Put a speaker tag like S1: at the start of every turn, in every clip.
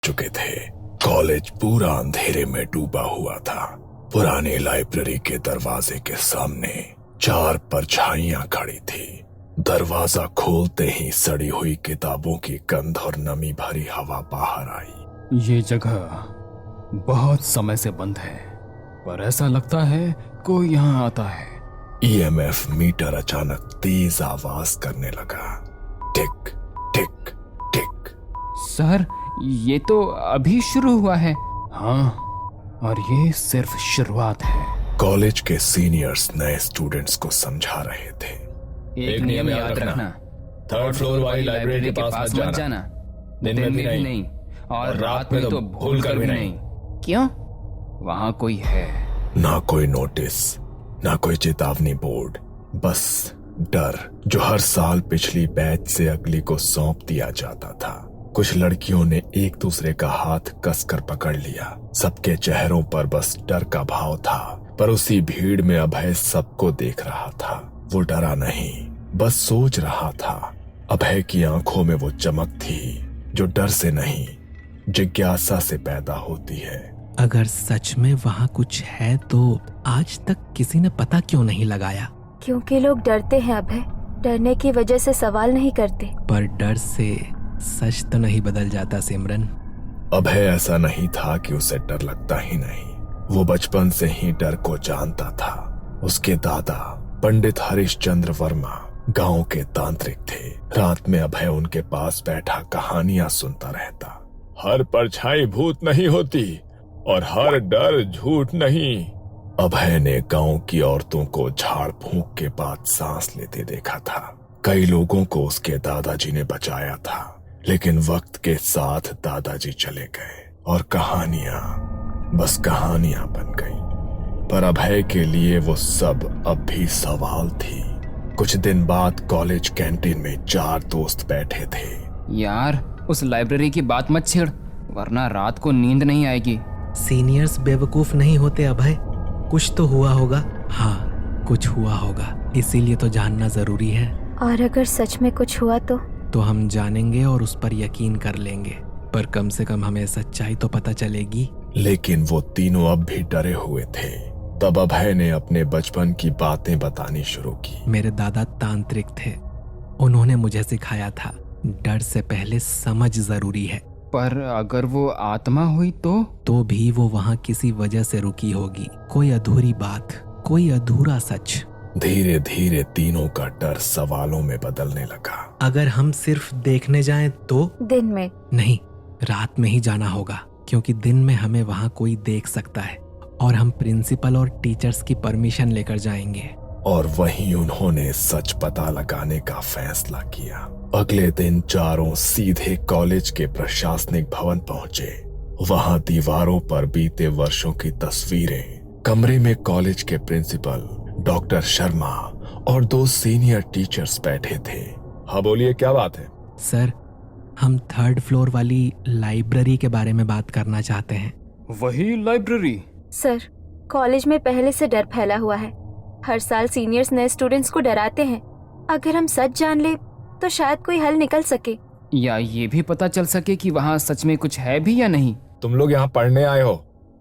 S1: चुके थे। कॉलेज पूरा अंधेरे में डूबा हुआ था। पुरानी लाइब्रेरी के दरवाजे के सामने 4 परछाइयां खड़ी थी। दरवाजा खोलते ही सड़ी हुई किताबों की गंध और नमी भरी हवा बाहर आई।
S2: ये जगह बहुत समय से बंद है, पर ऐसा लगता है कोई यहाँ आता है।
S1: ईएमएफ मीटर अचानक तेज आवाज करने लगा। टिक टिक टिक।
S2: सर, ये तो अभी शुरू हुआ है। हाँ, और ये सिर्फ शुरुआत है।
S1: कॉलेज के सीनियर्स नए स्टूडेंट्स को समझा रहे थे।
S2: एक नियम याद रखना,
S3: 3rd फ्लोर वाली लाइब्रेरी के पास मत जाना। दिन में भी नहीं और रात में तो भूल कर भी नहीं।
S2: क्यों? वहाँ कोई है।
S1: ना कोई नोटिस, ना कोई चेतावनी बोर्ड, बस डर जो हर साल पिछली बैच से अगली को सौंप दिया जाता था। कुछ लड़कियों ने एक दूसरे का हाथ कसकर पकड़ लिया। सबके चेहरों पर बस डर का भाव था, पर उसी भीड़ में अभय सबको देख रहा था। वो डरा नहीं, बस सोच रहा था। अभय की आंखों में वो चमक थी जो डर से नहीं, जिज्ञासा से पैदा होती है।
S4: अगर सच में वहाँ कुछ है तो आज तक किसी ने पता क्यों नहीं लगाया?
S5: क्योंकि लोग डरते हैं अभय, डरने की वजह से सवाल नहीं करते।
S4: पर डर से सच तो नहीं बदल जाता सिमरन।
S1: अभय ऐसा नहीं था कि उसे डर लगता ही नहीं, वो बचपन से ही डर को जानता था। उसके दादा पंडित हरिश्चंद्र वर्मा गांव के तांत्रिक थे। रात में अभय उनके पास बैठा कहानियां सुनता रहता। हर परछाई भूत नहीं होती और हर डर झूठ नहीं। अभय ने गांव की औरतों को झाड़ फूंक के बाद सांस लेते देखा था। कई लोगों को उसके दादाजी ने बचाया था, लेकिन वक्त के साथ दादाजी चले गए और कहानियां बस कहानियां बन गई। पर अभय के लिए वो सब अब भी सवाल थी। कुछ दिन बाद कॉलेज कैंटीन में 4 दोस्त बैठे थे।
S2: यार, उस लाइब्रेरी की बात मत छेड़, वरना रात को नींद नहीं आएगी।
S4: सीनियर्स बेवकूफ नहीं होते अभय। कुछ तो हुआ होगा। हाँ, कुछ हुआ होगा, इसीलिए तो जानना जरूरी है।
S5: और अगर सच में कुछ हुआ तो
S4: हम जानेंगे और उस पर यकीन कर लेंगे, पर कम से कम हमें सच्चाई तो पता चलेगी।
S1: लेकिन वो तीनों अब भी डरे हुए थे। तब अभय ने अपने बचपन की बातें बतानी शुरू की।
S4: मेरे दादा तांत्रिक थे, उन्होंने मुझे सिखाया था डर से पहले समझ जरूरी है।
S2: पर अगर वो आत्मा हुई तो
S4: भी वो वहाँ किसी वजह से रुकी होगी। कोई अधूरी बात, कोई अधूरा सच।
S1: धीरे धीरे तीनों का डर सवालों में बदलने लगा।
S4: अगर हम सिर्फ देखने जाएं तो?
S5: दिन में
S4: नहीं, रात में ही जाना होगा, क्योंकि दिन में हमें वहाँ कोई देख सकता है और हम प्रिंसिपल और टीचर्स की परमिशन लेकर जाएंगे।
S1: और वहीं उन्होंने सच पता लगाने का फैसला किया। अगले दिन चारों सीधे कॉलेज के प्रशासनिक भवन पहुंचे। वहां दीवारों पर बीते वर्षों की तस्वीरें, कमरे में कॉलेज के प्रिंसिपल डॉक्टर शर्मा और 2 सीनियर टीचर्स बैठे थे। हाँ बोलिए, क्या बात है?
S4: सर, हम 3rd फ्लोर वाली लाइब्रेरी के बारे में बात करना चाहते हैं।
S2: वही लाइब्रेरी?
S5: सर, कॉलेज में पहले से डर फैला हुआ है। हर साल सीनियर्स नए स्टूडेंट्स को डराते हैं। अगर हम सच जान ले तो शायद कोई हल निकल सके,
S2: या ये भी पता चल सके कि वहाँ सच में कुछ है भी या नहीं।
S3: तुम लोग यहाँ पढ़ने आए हो,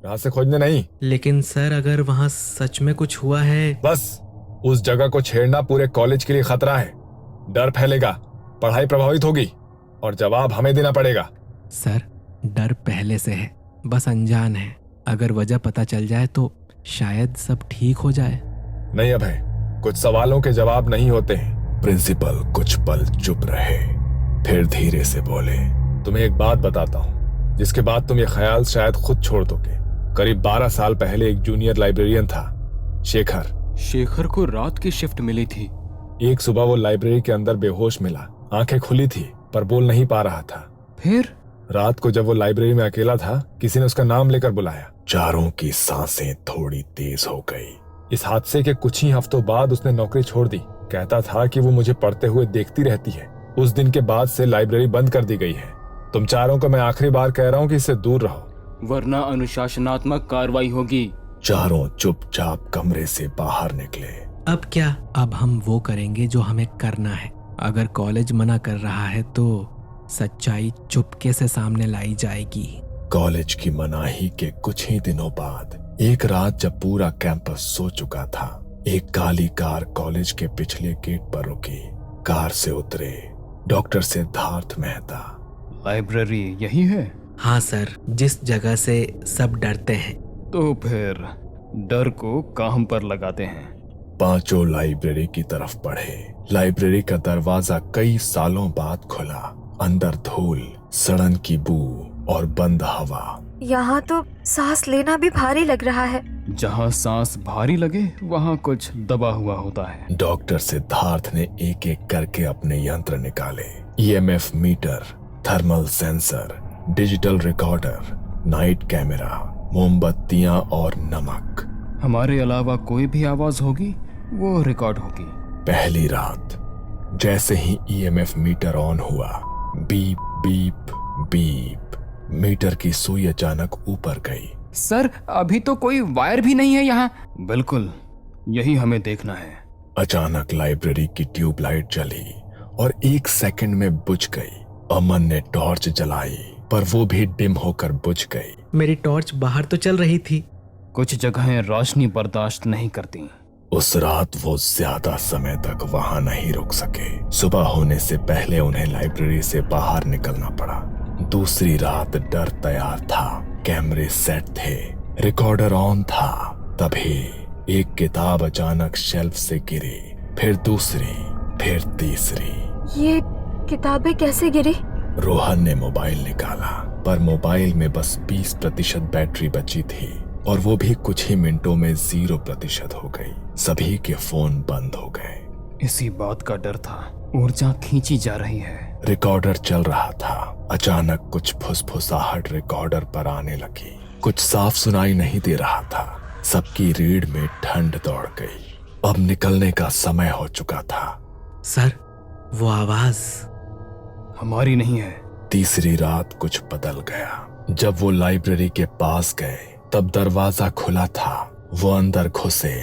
S3: रात से खोजने नहीं।
S4: लेकिन सर, अगर वहाँ सच में कुछ हुआ है?
S3: बस उस जगह को छेड़ना पूरे कॉलेज के लिए खतरा है। डर फैलेगा, पढ़ाई प्रभावित होगी और जवाब हमें देना पड़ेगा।
S4: सर, डर पहले से है, बस अनजान है। अगर वजह पता चल जाए तो शायद सब ठीक हो जाए।
S3: नहीं अभय, कुछ सवालों के जवाब नहीं होते हैं।
S1: प्रिंसिपल कुछ पल चुप रहे, फिर धीरे से बोले।
S3: तुम्हें एक बात बताता हूँ, जिसके बाद तुम ये ख्याल शायद खुद छोड़ दोगे। करीब 12 साल पहले एक जूनियर लाइब्रेरियन था, शेखर
S2: को रात की शिफ्ट मिली थी।
S3: एक सुबह वो लाइब्रेरी के अंदर बेहोश मिला। आंखें खुली थी पर बोल नहीं पा रहा था।
S2: फिर
S3: रात को जब वो लाइब्रेरी में अकेला था, किसी ने उसका नाम लेकर बुलाया।
S1: चारों की सांसें थोड़ी तेज हो गई।
S3: इस हादसे के कुछ ही हफ्तों बाद उसने नौकरी छोड़ दी। कहता था कि वो मुझे पढ़ते हुए देखती रहती है। उस दिन के बाद से लाइब्रेरी बंद कर दी गई है। तुम चारों को मैं आखिरी बार कह रहा हूँ कि इससे दूर रहो,
S2: वरना अनुशासनात्मक कार्रवाई होगी।
S1: चारों चुपचाप कमरे से बाहर निकले।
S4: अब क्या? अब हम वो करेंगे जो हमें करना है। अगर कॉलेज मना कर रहा है तो सच्चाई चुपके से सामने लाई जाएगी।
S1: कॉलेज की मनाही के कुछ ही दिनों बाद एक रात जब पूरा कैंपस सो चुका था, एक काली कार कॉलेज के पिछले गेट पर रुकी। कार से उतरे डॉक्टर सिद्धार्थ मेहता।
S2: लाइब्रेरी यही है?
S4: हाँ सर, जिस जगह से सब डरते हैं।
S2: तो फिर डर को काम पर लगाते हैं।
S1: पांचों लाइब्रेरी की तरफ बढ़े। लाइब्रेरी का दरवाजा कई सालों बाद खुला। अंदर धूल, सड़न की बू और बंद हवा।
S5: यहाँ तो सांस लेना भी भारी लग रहा है।
S2: जहाँ सांस भारी लगे वहाँ कुछ दबा हुआ होता है।
S1: डॉक्टर सिद्धार्थ ने एक एक करके अपने यंत्र निकाले। EMF meter, thermal sensor, digital recorder, night camera, मोमबत्तियां और नमक।
S2: हमारे अलावा कोई भी आवाज होगी वो रिकॉर्ड होगी।
S1: पहली रात जैसे ही ईएमएफ मीटर ऑन हुआ, बीप बीप बीप, मीटर की सुई अचानक ऊपर गई।
S2: सर, अभी तो कोई वायर भी नहीं है यहाँ। बिल्कुल, यही हमें देखना है।
S1: अचानक लाइब्रेरी की ट्यूबलाइट जली और 1 सेकंड में बुझ गई। अमन ने टॉर्च जलाई पर वो भी डिम होकर बुझ गई।
S4: मेरी टॉर्च बाहर तो चल रही थी।
S2: कुछ जगहें रोशनी बर्दाश्त नहीं करती।
S1: उस रात वो ज्यादा समय तक वहां नहीं रुक सके। सुबह होने से पहले उन्हें लाइब्रेरी से बाहर निकलना पड़ा। दूसरी रात डर तैयार था, कैमरे सेट थे, रिकॉर्डर ऑन था। तभी एक किताब अचानक शेल्फ से गिरी, फिर दूसरी, फिर तीसरी।
S5: ये किताबें कैसे गिरी?
S1: रोहन ने मोबाइल निकाला पर मोबाइल में बस 20% बैटरी बची थी और वो भी कुछ ही मिनटों में 0% हो गई। सभी के फोन बंद हो गए।
S2: इसी बात का डर था, ऊर्जा खींची जा रही है।
S1: रिकॉर्डर चल रहा था। अचानक कुछ फुसफुसाहट रिकॉर्डर पर आने लगी। कुछ साफ सुनाई नहीं दे रहा था। सबकी रीढ़ में ठंड दौड़ गई। अब निकलने का समय हो चुका था।
S4: सर, वो आवाज
S2: हमारी नहीं है।
S1: तीसरी रात कुछ बदल गया। जब वो लाइब्रेरी के पास गए तब दरवाजा खुला था। वो अंदर घुसे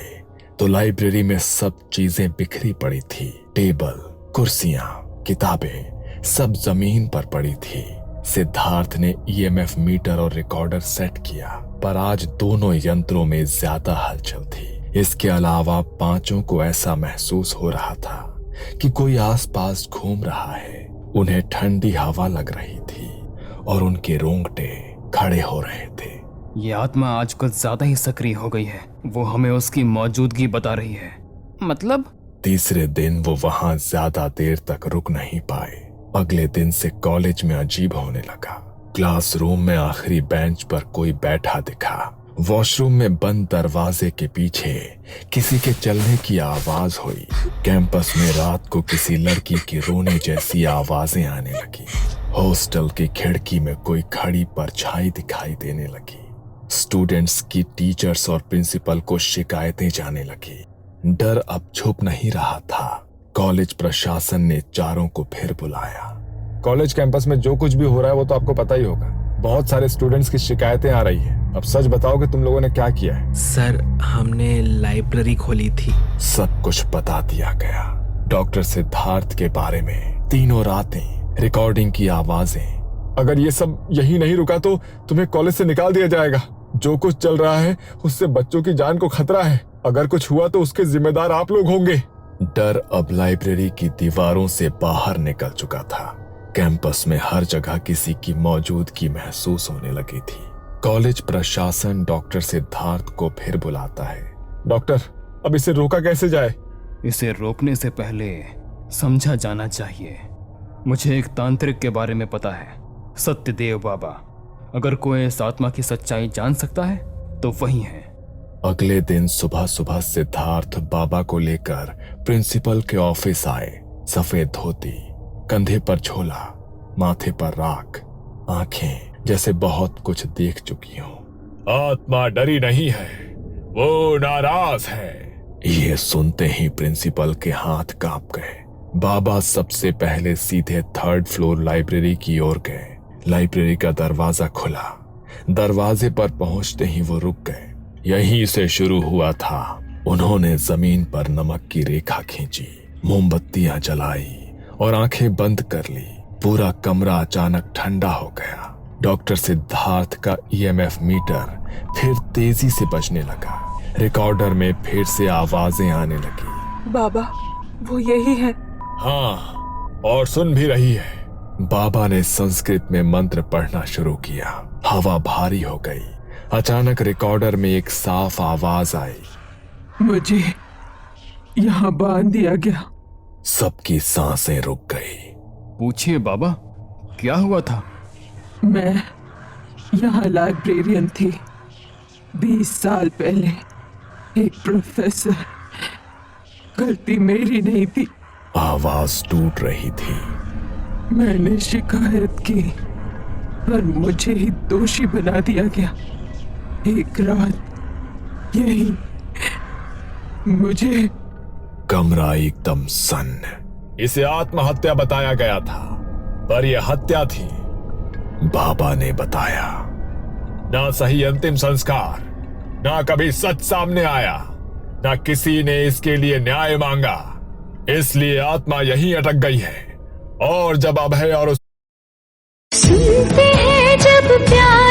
S1: तो लाइब्रेरी में सब चीजें बिखरी पड़ी थी। टेबल, कुर्सियां, किताबें सब जमीन पर पड़ी थी। सिद्धार्थ ने ईएमएफ मीटर और रिकॉर्डर सेट किया पर आज दोनों यंत्रों में ज्यादा हलचल थी। इसके अलावा पांचों को ऐसा महसूस हो रहा था कि कोई आसपास घूम रहा है। उन्हें ठंडी हवा लग रही थी और उनके रोंगटे खड़े हो रहे थे।
S2: ये आत्मा आज कुछ ज्यादा ही सक्रिय हो गई है। वो हमें उसकी मौजूदगी बता रही है। मतलब?
S1: तीसरे दिन वो वहां ज्यादा देर तक रुक नहीं पाए। अगले दिन से कॉलेज में अजीब होने लगा। क्लासरूम में आखिरी बेंच पर कोई बैठा दिखा। वॉशरूम में बंद दरवाजे के पीछे किसी के चलने की आवाज हुई। कैंपस में रात को किसी लड़की की रोने जैसी आवाजें आने लगी। हॉस्टल की खिड़की में कोई खड़ी परछाई दिखाई देने लगी। स्टूडेंट्स की टीचर्स और प्रिंसिपल को शिकायतें जाने लगी। डर अब छुप नहीं रहा था। कॉलेज प्रशासन ने चारों को फिर बुलाया।
S3: कॉलेज कैंपस में जो कुछ भी हो रहा है वो तो आपको पता ही होगा। बहुत सारे स्टूडेंट्स की शिकायतें आ रही है। अब सच बताओ कि तुम लोगों ने क्या किया है।
S4: सर, हमने लाइब्रेरी खोली थी।
S1: सब कुछ बता दिया गया। डॉक्टर सिद्धार्थ के बारे में, तीनों रातें, रिकॉर्डिंग की आवाजें।
S3: अगर ये सब यही नहीं रुका तो तुम्हें कॉलेज से निकाल दिया जाएगा। जो कुछ चल रहा है उससे बच्चों की जान को खतरा है। अगर कुछ हुआ तो उसके जिम्मेदार आप लोग होंगे।
S1: डर अब लाइब्रेरी की दीवारों से बाहर निकल चुका था। कैंपस में हर जगह किसी की मौजूदगी महसूस होने लगी थी। कॉलेज प्रशासन डॉक्टर सिद्धार्थ को फिर बुलाता है।
S3: डॉक्टर, अब इसे रोका कैसे जाए?
S2: इसे रोकने से पहले समझा जाना चाहिए। मुझे एक तांत्रिक के बारे में पता है, सत्यदेव बाबा। अगर कोई इस आत्मा की सच्चाई जान सकता है तो वही है।
S1: अगले दिन सुबह सुबह सिद्धार्थ बाबा को लेकर प्रिंसिपल के ऑफिस आए। सफेद धोती, कंधे पर झोला, माथे पर राख, आंखें जैसे बहुत कुछ देख चुकी हो। आत्मा डरी नहीं है, वो नाराज है। ये सुनते ही प्रिंसिपल के हाथ कांप गए। बाबा सबसे पहले सीधे 3rd फ्लोर लाइब्रेरी की ओर गए। लाइब्रेरी का दरवाजा खुला। दरवाजे पर पहुंचते ही वो रुक गए। यहीं से शुरू हुआ था। उन्होंने जमीन पर नमक की रेखा खींची, मोमबत्तियां जलाई और आंखें बंद कर ली। पूरा कमरा अचानक ठंडा हो गया। डॉक्टर सिद्धार्थ का ईएमएफ मीटर फिर तेजी से बजने लगा। रिकॉर्डर में फिर से आवाजें आने लगी।
S6: बाबा, वो यही है।
S3: हाँ, और सुन भी रही है।
S1: बाबा ने संस्कृत में मंत्र पढ़ना शुरू किया। हवा भारी हो गई। अचानक रिकॉर्डर में एक साफ आवाज आई।
S6: मुझे यहाँ बांध दिया गया।
S1: सबकी सांसें रुक गई।
S2: पूछिए बाबा, क्या हुआ था?
S6: मैं यहाँ लाइब्रेरियन थी। 20 साल पहले एक प्रोफेसर, गलती मेरी नहीं थी।
S1: आवाज टूट रही थी।
S6: मैंने शिकायत की पर मुझे ही दोषी बना दिया गया। एक रात यही मुझे
S1: कमरा एकदम सन्न।
S3: इसे आत्महत्या बताया गया था, पर यह हत्या थी।
S1: बाबा ने बताया।
S3: ना सही अंतिम संस्कार, ना कभी सच सामने आया, ना किसी ने इसके लिए न्याय मांगा। इसलिए आत्मा यहीं अटक गई है। और जब अभय और